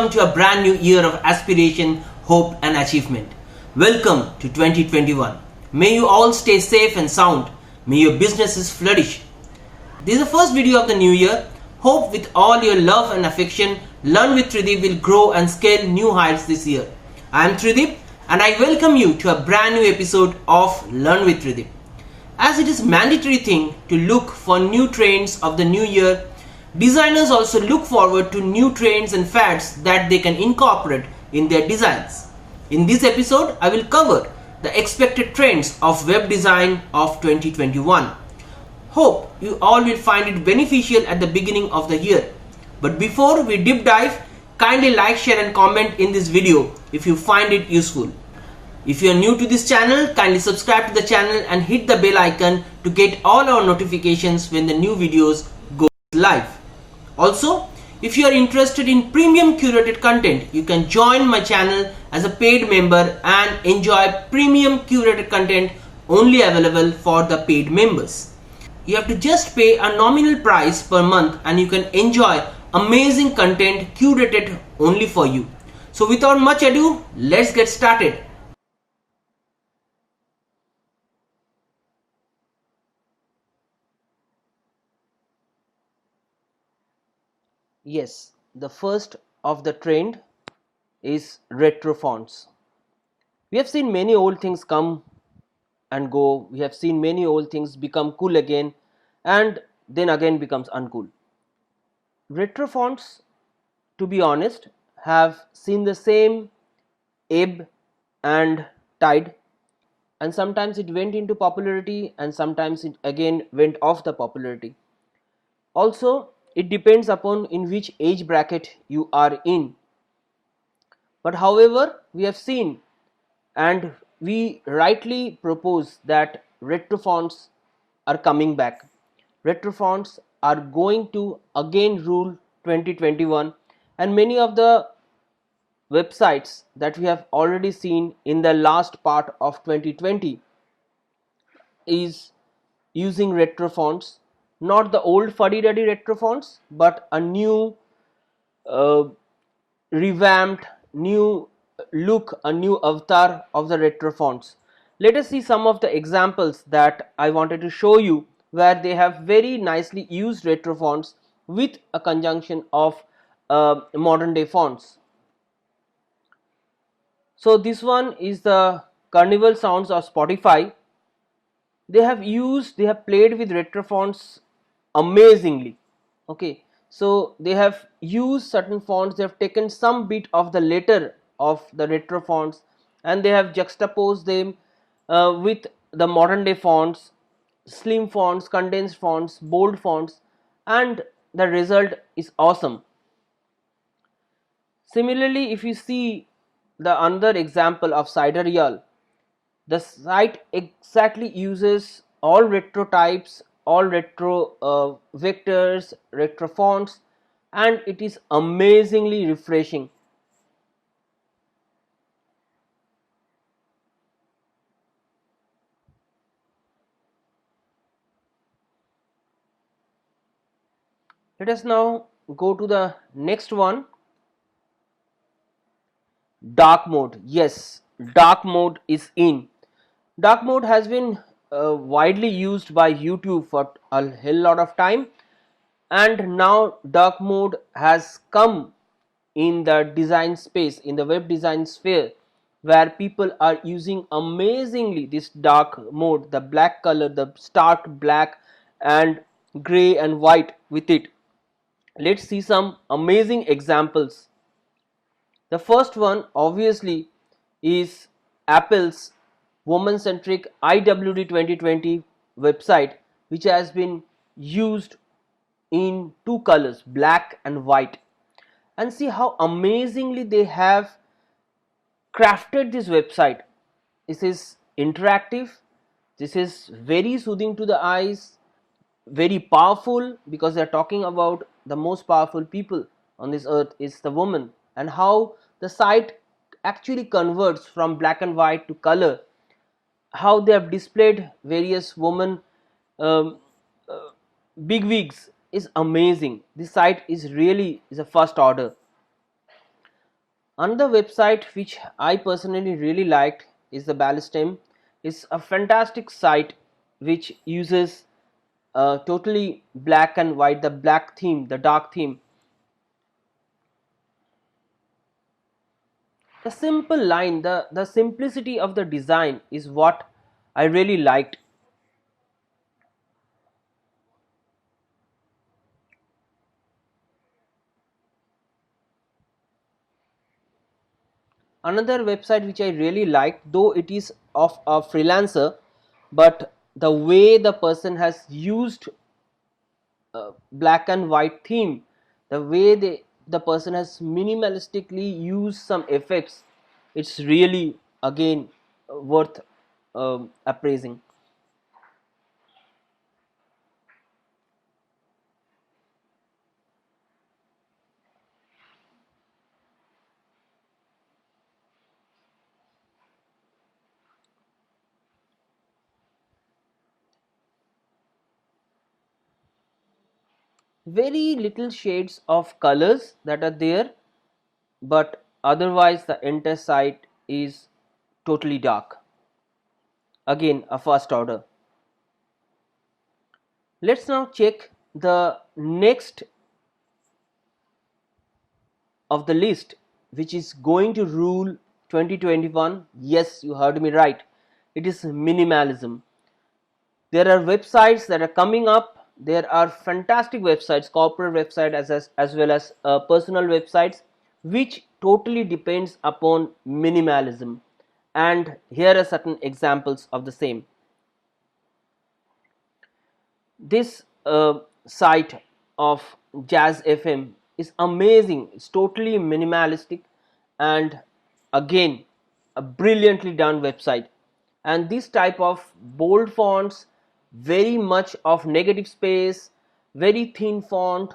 welcome to a brand new year of aspiration, hope and achievement. Welcome to 2021. May you all stay safe and sound. May your businesses flourish. This is the first video of the new year. Hope with all your love and affection, Learn with Tridib will grow and scale new heights this year. I am Tridib and I welcome you to a brand new episode of Learn with Tridib. As it is a mandatory thing to look for new trends of the new year, designers also look forward to new trends and fads that they can incorporate in their designs. In this episode, I will cover the expected trends of web design of 2021. Hope you all will find it beneficial at the beginning of the year. But before we deep dive, kindly like, share and comment in this video if you find it useful. If you are new to this channel, kindly subscribe to the channel and hit the bell icon to get all our notifications when the new videos go live. Also, if you are interested in premium curated content, you can join my channel as a paid member and enjoy premium curated content only available for the paid members. You have to just pay a nominal price per month and you can enjoy amazing content curated only for you. So without much ado, let's get started. Yes, the first of the trend is retro fonts. We have seen many old things come and go. We have seen many old things become cool again and then again becomes uncool. Retro fonts, to be honest, have seen the same ebb and tide, and sometimes it went into popularity and sometimes it again went off the popularity. Also, it depends upon in which age bracket you are in. But however, we have seen and we rightly propose that retro fonts are coming back. Retro fonts are going to again rule 2021, and many of the websites that we have already seen in the last part of 2020 is using retro fonts, not the old fuddy-duddy retro fonts, but a new revamped, new look, a new avatar of the retro fonts. Let us see some of the examples that I wanted to show you where they have very nicely used retro fonts with a conjunction of modern day fonts. So this one is the Carnival Sounds of Spotify. They have played with retro fonts amazingly. Okay, so they have used certain fonts, they have taken some bit of the letter of the retro fonts and they have juxtaposed them with the modern day fonts, slim fonts, condensed fonts, bold fonts, and the result is awesome. Similarly, if you see the another example of Sidereal, the site exactly uses all retro types, all retro vectors, retro fonts, and it is amazingly refreshing. Let us now go to the next one, dark mode. Yes, dark mode is in. Dark mode has been widely used by YouTube for a hell lot of time, and now dark mode has come in the design space, in the web design sphere, where people are using amazingly this dark mode, the black color, the stark black and gray and white with it. Let's see some amazing examples. The first one obviously is Apple's woman centric IWD 2020 website, which has been used in two colors, black and white, and see how amazingly they have crafted this website. This is interactive, this is very soothing to the eyes, very powerful, because they are talking about the most powerful people on this earth is the woman, and how the site actually converts from black and white to color, how they have displayed various women big wigs is amazing. This site is really a first order. Another website which I personally really liked is the Ballistem. It's a fantastic site which uses totally black and white, the black theme, the dark theme. The simple line, the simplicity of the design is what I really liked. Another website which I really liked, though it is of a freelancer, but the way the person has used black and white theme, the way the person has minimalistically used some effects, it's really again worth appraising. Very little shades of colors that are there, but otherwise the entire site is totally dark. Again, a first order. Let's now check the next of the list which is going to rule 2021. Yes, you heard me right. It is minimalism. There are websites that are coming up. There are fantastic websites, corporate websites as well as personal websites, which totally depends upon minimalism. And here are certain examples of the same. This site of Jazz FM is amazing. It's totally minimalistic and again a brilliantly done website. And this type of bold fonts, very much of negative space, very thin font,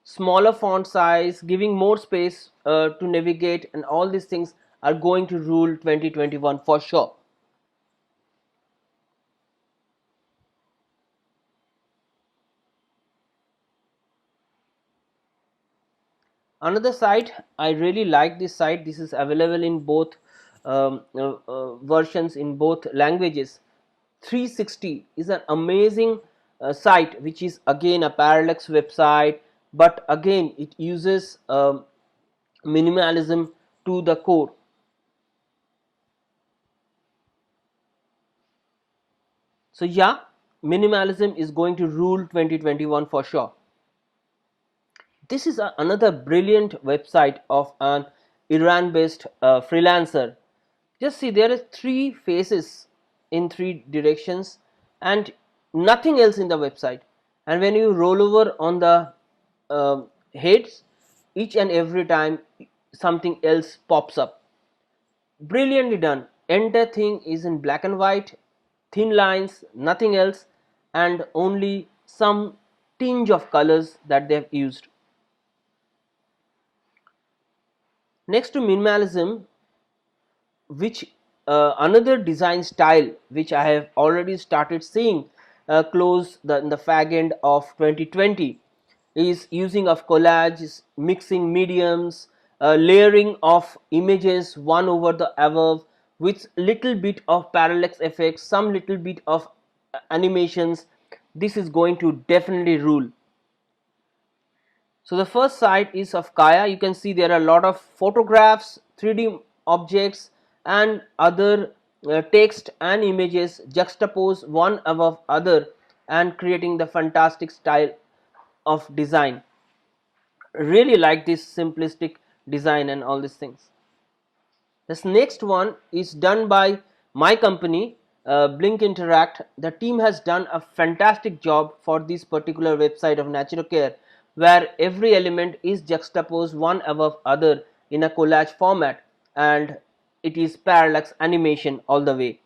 smaller font size, giving more space to navigate, and all these things are going to rule 2021 for sure. Another site, I really like this site. This is available in both versions, in both languages. 360 is an amazing site which is again a Parallax website, but again it uses minimalism to the core. So yeah, minimalism is going to rule 2021 for sure. This is another brilliant website of an Iran based freelancer. Just see, there are three faces in three directions and nothing else in the website. And when you roll over on the heads, each and every time something else pops up. Brilliantly done. Entire thing is in black and white, thin lines, nothing else, and only some tinge of colors that they have used. Next to minimalism, which another design style which I have already started seeing close in the fag end of 2020 is using of collage, mixing mediums, layering of images one over the above with little bit of parallax effects, some little bit of animations. This is going to definitely rule. So the first site is of Kaya. You can see there are a lot of photographs, 3D objects and other text and images juxtaposed one above other and creating the fantastic style of design. Really like this simplistic design and all these things. This next one is done by my company, Blink Interact. The team has done a fantastic job for this particular website of Natural Care, where every element is juxtaposed one above other in a collage format, and it is parallax animation all the way.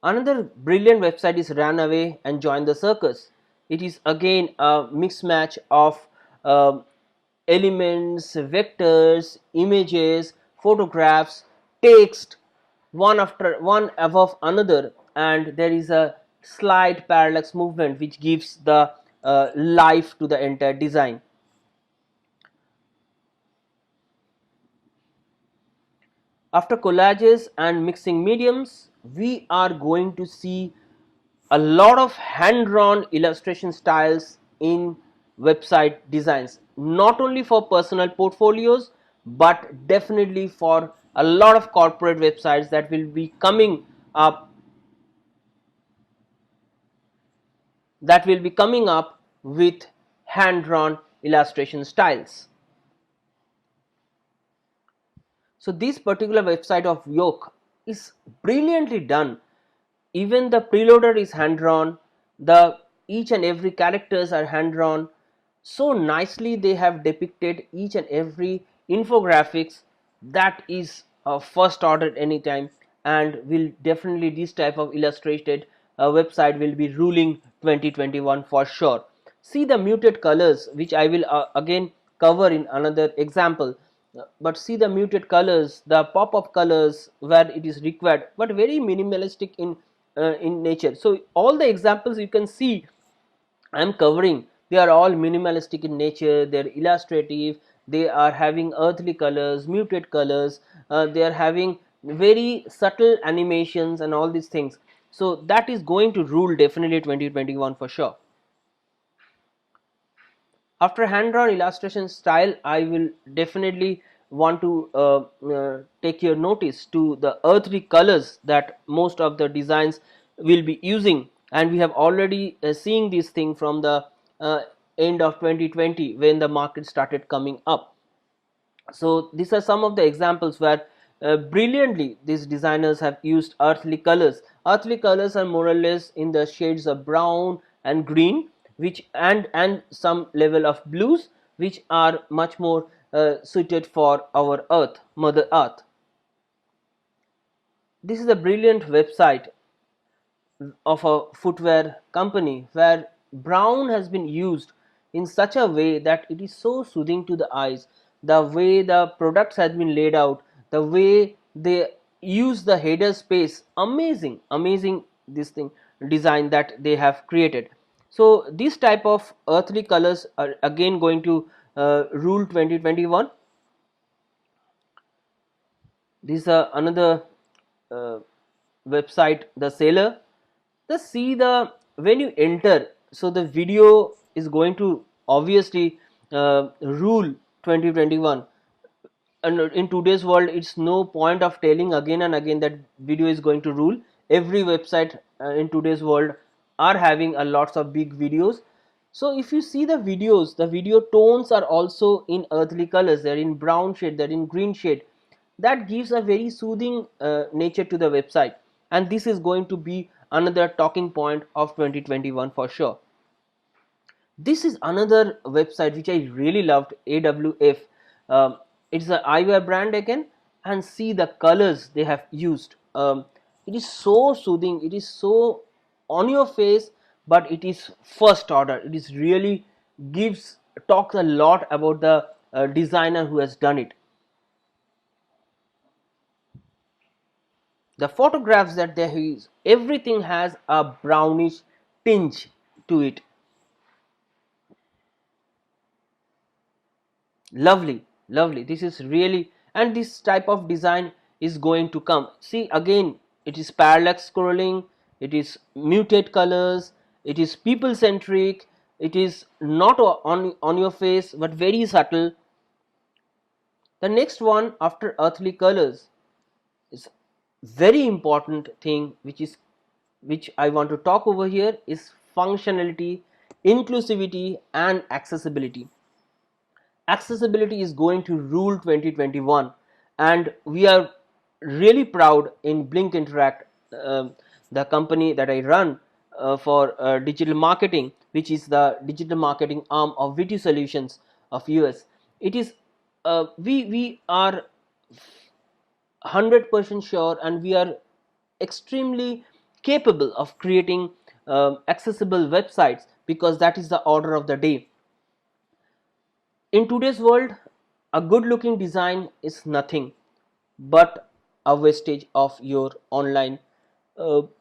Another brilliant website is Run Away and Join the Circus. It is again a mismatch of elements, vectors, images, photographs, text, one after one above another, and there is a slight parallax movement which gives the life to the entire design. After collages and mixing mediums, we are going to see a lot of hand-drawn illustration styles in website designs, not only for personal portfolios but definitely for a lot of corporate websites that will be coming up with hand-drawn illustration styles. So this particular website of Yoke is brilliantly done. Even the preloader is hand drawn, the each and every characters are hand drawn. So nicely they have depicted each and every infographics that is first ordered anytime, and will definitely this type of illustrated website will be ruling 2021 for sure. See the muted colors, which I will again cover in another example. But see the muted colors, the pop-up colors where it is required, but very minimalistic in nature. So all the examples you can see I am covering, they are all minimalistic in nature, they are illustrative, they are having earthly colors, muted colors, they are having very subtle animations and all these things. So that is going to rule definitely 2021 for sure. After hand-drawn illustration style, I will definitely want to take your notice to the earthly colors that most of the designs will be using, and we have already seen this thing from the end of 2020 when the market started coming up. So these are some of the examples where brilliantly these designers have used earthly colors. Earthly colors are more or less in the shades of brown and green, which and some level of blues, which are much more suited for our earth, mother earth. This is a brilliant website of a footwear company where brown has been used in such a way that it is so soothing to the eyes. The way the products has been laid out, the way they use the header space, amazing this thing design that they have created. So this type of earthly colors are again going to rule 2021. This is another uh, website, the Sailor. Just see the when you enter, so the video is going to obviously rule 2021, and in today's world it's no point of telling again and again that video is going to rule. Every website in today's world are having a lots of big videos. So if you see the videos, the video tones are also in earthly colors, they're in brown shade, they're in green shade. That gives a very soothing nature to the website, and this is going to be another talking point of 2021 for sure. This is another website which I really loved, AWF. It's an eyewear brand again, and see the colors they have used. It is so soothing, it is so on your face, but it is first order. It is really talks a lot about the designer who has done it. The photographs that they use, everything has a brownish tinge to it. Lovely, this is really, and this type of design is going to come. See again, it is parallax scrolling, it is muted colors, it is people centric, it is not on your face but very subtle. The next one after earthly colors is very important thing, which I want to talk over here, is functionality, inclusivity and accessibility. Accessibility is going to rule 2021, and we are really proud in Blink Interact, the company that I run for digital marketing, which is the digital marketing arm of VT Solutions of US. It is we are 100% sure, and we are extremely capable of creating accessible websites, because that is the order of the day. In today's world, a good looking design is nothing but a wastage of your online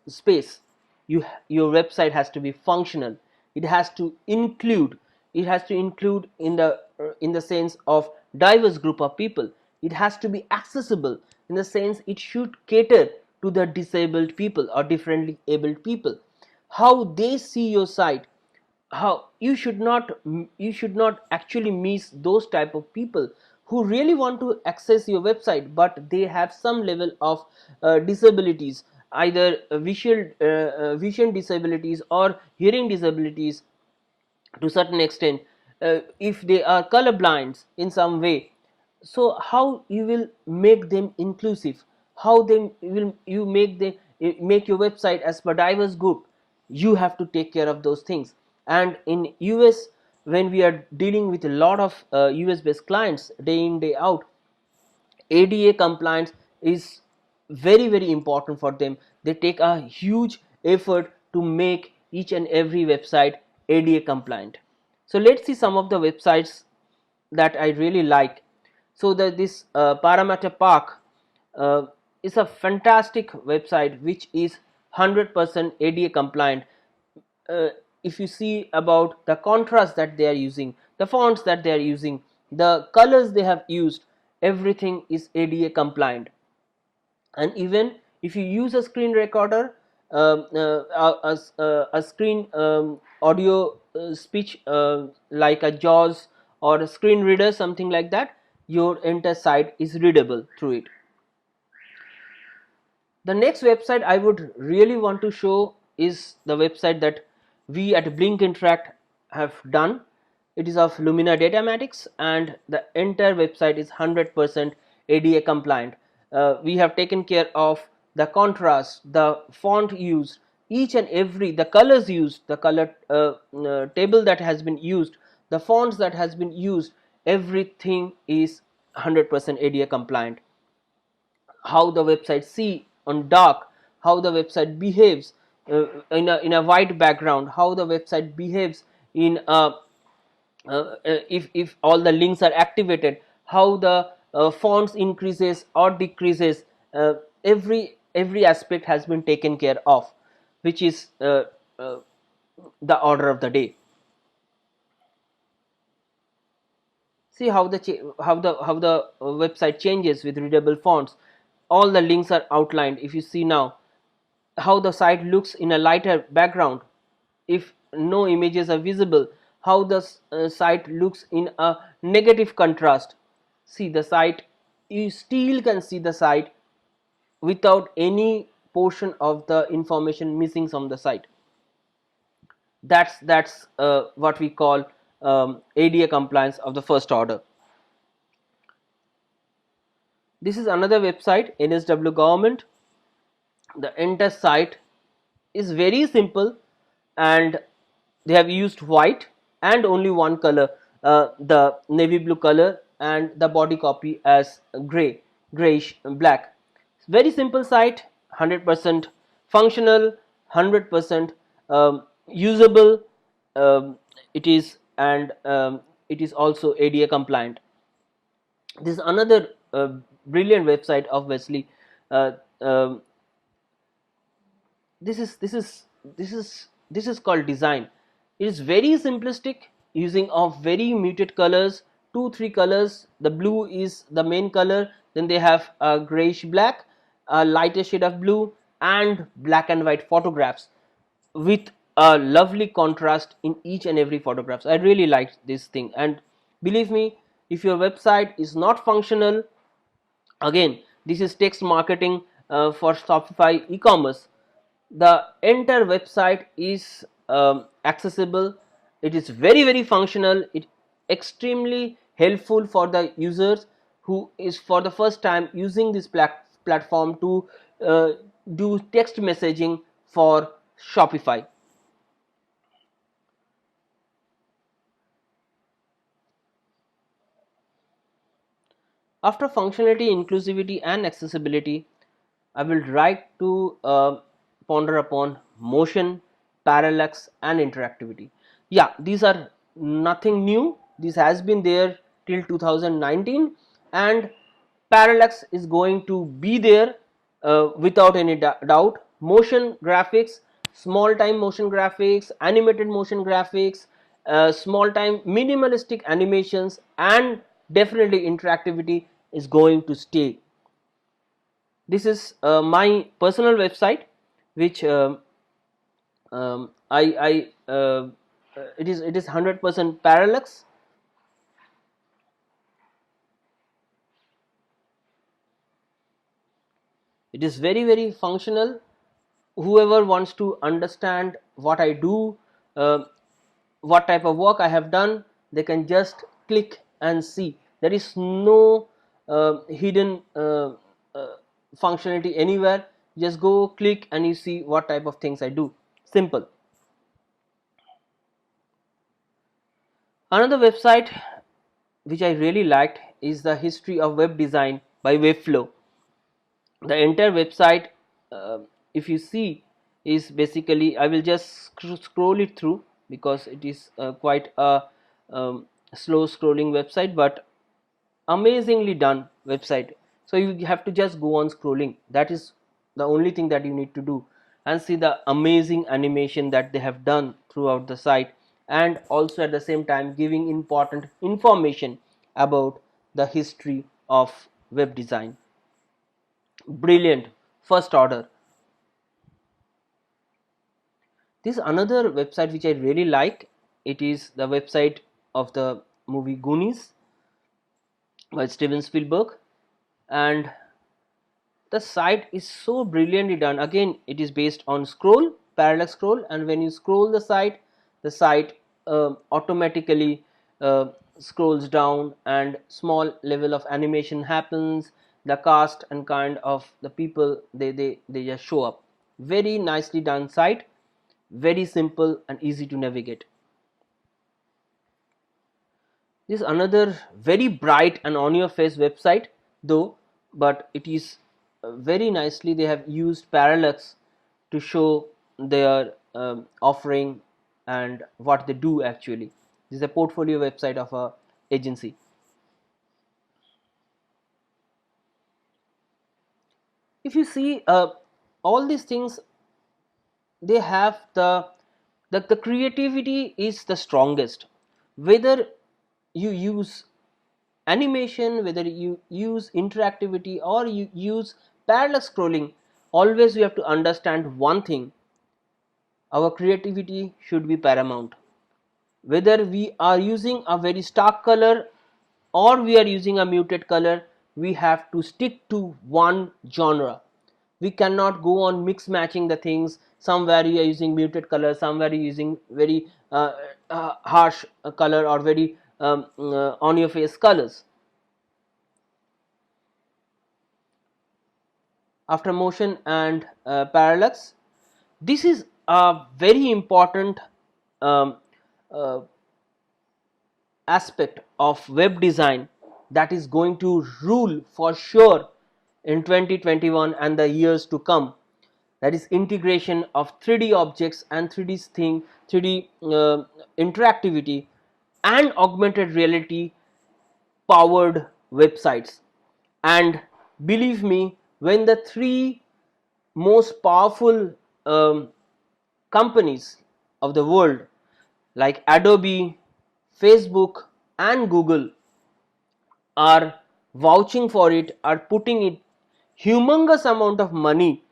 space. Your website has to be functional. It has to include. It has to include in the sense of diverse group of people. it has to be accessible, in the sense it should cater to the disabled people or differently abled people, how they see your site. How you should not actually miss those type of people who really want to access your website, but they have some level of disabilities, either vision disabilities or hearing disabilities to certain extent, if they are colorblind in some way. So how you will make them inclusive, how then will you make your website as per diverse group? You have to take care of those things. And in US, when we are dealing with a lot of US based clients day in day out, ADA compliance is very important for them. They take a huge effort to make each and every website ADA compliant. So let's see some of the websites that I really like. So this Parramatta Park is a fantastic website which is 100% ADA compliant. uh, if you see about the contrast that they are using, the fonts that they are using, the colors they have used, everything is ADA compliant. And even if you use a screen recorder, a screen audio speech like a JAWS or a screen reader, something like that, your entire site is readable through it. The next website I would really want to show is the website that we at Blink Interact have done. It is of Lumina Datamatics, and the entire website is 100% ADA compliant. We have taken care of the contrast, the font used, each and every, the colors used, the color table that has been used, the fonts that has been used, everything is 100% ADA compliant. How the website see on dark, how the website behaves in a white background, how the website behaves in a if all the links are activated, how the fonts increases or decreases, uh, every aspect has been taken care of, which is uh, the order of the day. See how the website changes with readable fonts. All the links are outlined. If you see now how the site looks in a lighter background, if no images are visible, how the site looks in a negative contrast. See the site, you still can see the site without any portion of the information missing from the site. That's what we call ADA compliance of the first order. This is another website, NSW government. The entire site is very simple, and they have used white and only one color, the navy blue color, and the body copy as grayish black. Very simple site, 100% functional, 100% usable. It is, and it is also ADA compliant. This is another brilliant website of Wesley. uh, um, this is this is this is this is called design. It is very simplistic, using of very muted colors, 2 3 colors. The blue is the main color, then they have a grayish black, a lighter shade of blue, and black and white photographs with a lovely contrast in each and every photographs. I really like this thing, and believe me, if your website is not functional, again this is text marketing for Shopify e-commerce, the entire website is accessible. It is very functional. It extremely helpful for the users who is for the first time using this platform to uh, do text messaging for Shopify. After functionality, inclusivity and accessibility, I will try to ponder upon motion, parallax and interactivity. Yeah, these are nothing new. This has been there till 2019, and parallax is going to be there without any doubt. Motion graphics, small time motion graphics, animated motion graphics, small time minimalistic animations, and definitely interactivity is going to stay. This is my personal website, which it is 100% Parallax. It is very functional. Whoever wants to understand what I do, what type of work I have done, they can just click and see. There is no hidden functionality anywhere. Just go click and you see what type of things I do. Simple. Another website which I really liked is the history of web design by Webflow. The entire website, uh, if you see, is basically, I will just scroll it through because it is quite a slow scrolling website, but amazingly done website. So you have to just go on scrolling. That is the only thing that you need to do, and see the amazing animation that they have done throughout the site, and also at the same time giving important information about the history of web design. Brilliant, first order. This another website which I really like. It is the website of the movie Goonies by Steven Spielberg, and the site is so brilliantly done. Again, it is based on scroll, parallax scroll, and when you scroll the site automatically scrolls down, and small level of animation happens. The cast and kind of the people, they just show up. Very nicely done site, very simple and easy to navigate. This is another very bright and on your face website though, but it is very nicely they have used Parallax to show their offering and what they do actually. This is a portfolio website of a agency. If you see all these things, they have the creativity is the strongest. Whether you use animation, whether you use interactivity or you use parallax scrolling, always we have to understand one thing: our creativity should be paramount. Whether we are using a very stark color or we are using a muted color, we have to stick to one genre. We cannot go on mix matching the things. Somewhere you are using muted color, somewhere you are using very harsh color, or very on your face colors. After motion and parallax, this is a very important um, uh, aspect of web design that is going to rule for sure in 2021 and the years to come. That is integration of 3D objects and 3D thing, 3D interactivity and augmented reality powered websites. And believe me, when the three most powerful companies of the world like Adobe, Facebook and Google are vouching for it, are putting it humongous amount of money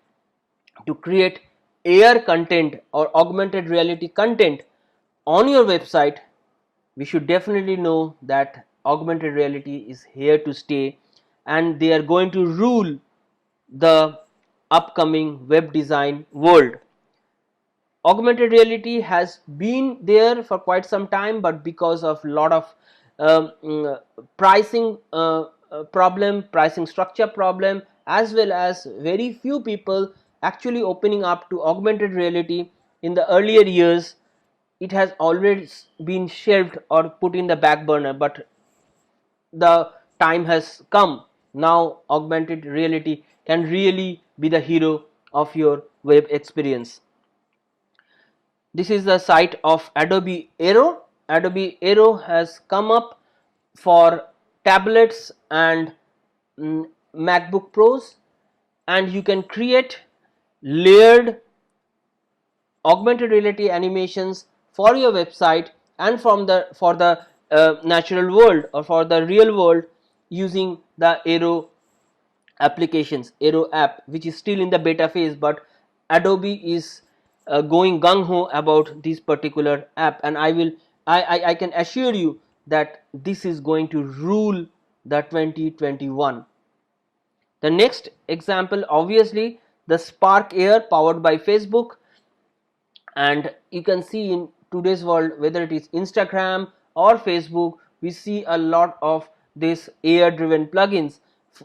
to create AR content or augmented reality content on your website, we should definitely know that augmented reality is here to stay, and they are going to rule the upcoming web design world. Augmented reality has been there for quite some time, but because of lot of pricing problem, pricing structure problem, as well as very few people actually opening up to augmented reality in the earlier years, it has always been shelved or put in the back burner. But the time has come. Now augmented reality can really be the hero of your web experience. This is the site of Adobe Aero. Adobe Aero has come up for tablets and MacBook Pros, and you can create layered augmented reality animations for your website and for the natural world or for the real world using the Aero applications, Aero app, which is still in the beta phase, but Adobe is going gung-ho about this particular app, and I can assure you that this is going to rule the 2021. The next example, obviously the Spark Air powered by Facebook, and you can see in today's world, whether it is Instagram or Facebook, we see a lot of this air driven plugins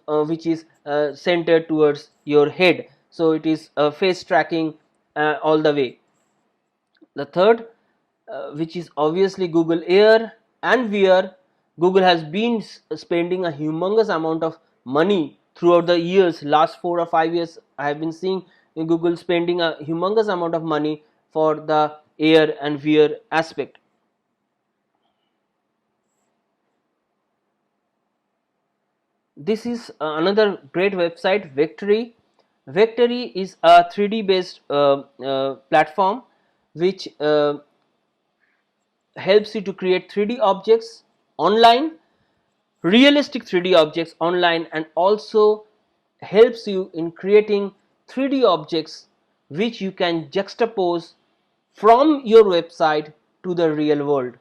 which is centered towards your head, so it is face tracking all the way. The third, which is obviously Google Air and VR. Google has been spending a humongous amount of money throughout the years. Last 4 or 5 years I have been seeing Google spending a humongous amount of money for the Air and VR aspect. This is another great website, Vectory. Vectory is a 3D based platform which helps you to create 3D objects online, realistic 3D objects online, and also helps you in creating 3D objects which you can juxtapose from your website to the real world.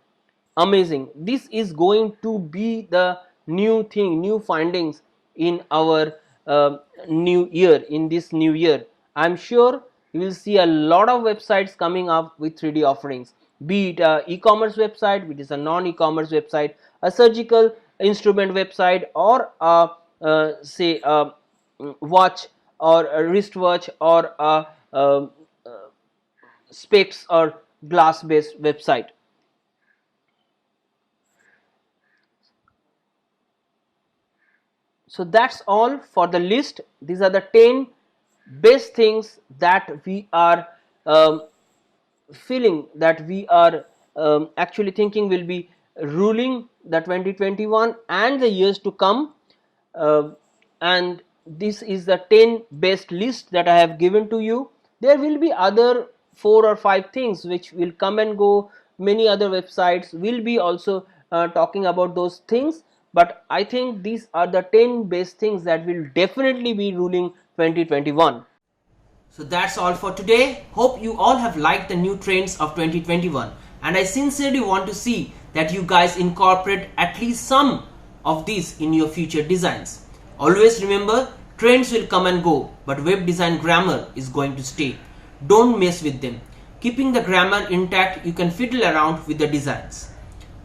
Amazing. This is going to be the new thing, new findings in our new year, in this new year. I'm sure you will see a lot of websites coming up with 3D offerings, be it a e-commerce website, which is a non-e-commerce website, a surgical instrument website, or a say a watch or a wristwatch, or a specs or glass based website. So that's all for the list. These are the 10 best things that we are feeling, that we are actually thinking will be ruling the 2021 and the years to come, and this is the 10 best list that I have given to you. There will be other 4 or 5 things which will come and go. Many other websites will be also talking about those things, but I think these are the 10 best things that will definitely be ruling 2021. So that's all for today. Hope you all have liked the new trends of 2021, and I sincerely want to see that you guys incorporate at least some of these in your future designs. Always remember, trends will come and go, but web design grammar is going to stay. Don't mess with them. Keeping the grammar intact, you can fiddle around with the designs.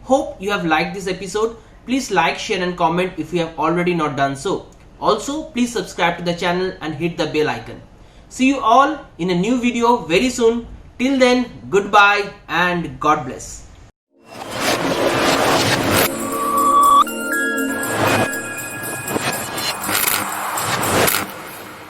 Hope you have liked this episode. Please like, share and comment if you have already not done so. Also, please subscribe to the channel and hit the bell icon. See you all in a new video very soon. Till then, goodbye and God bless.